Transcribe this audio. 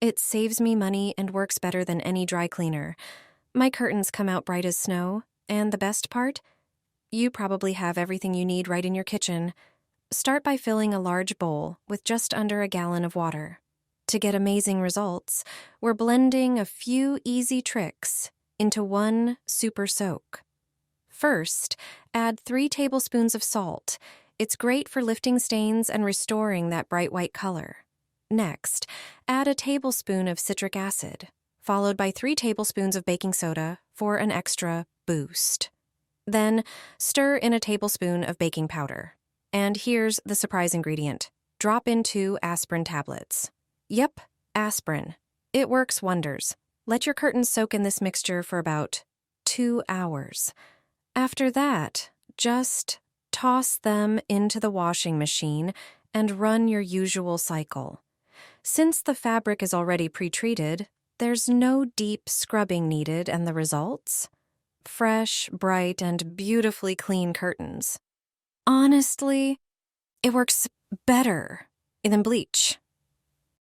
It saves me money and works better than any dry cleaner. My curtains come out bright as snow, and the best part? You probably have everything you need right in your kitchen. Start by filling a large bowl with just under a gallon of water. To get amazing results, we're blending a few easy tricks into one super soak. First, add 3 tablespoons of salt. It's great for lifting stains and restoring that bright white color. Next, add a tablespoon of citric acid, followed by 3 tablespoons of baking soda for an extra boost. Then, stir in a tablespoon of baking powder. And here's the surprise ingredient. Drop in 2 aspirin tablets. Yep, aspirin. It works wonders. Let your curtains soak in this mixture for about 2 hours. After that, just toss them into the washing machine and run your usual cycle. Since the fabric is already pre-treated, there's no deep scrubbing needed, and the results? Fresh, bright, and beautifully clean curtains. Honestly, it works better than bleach.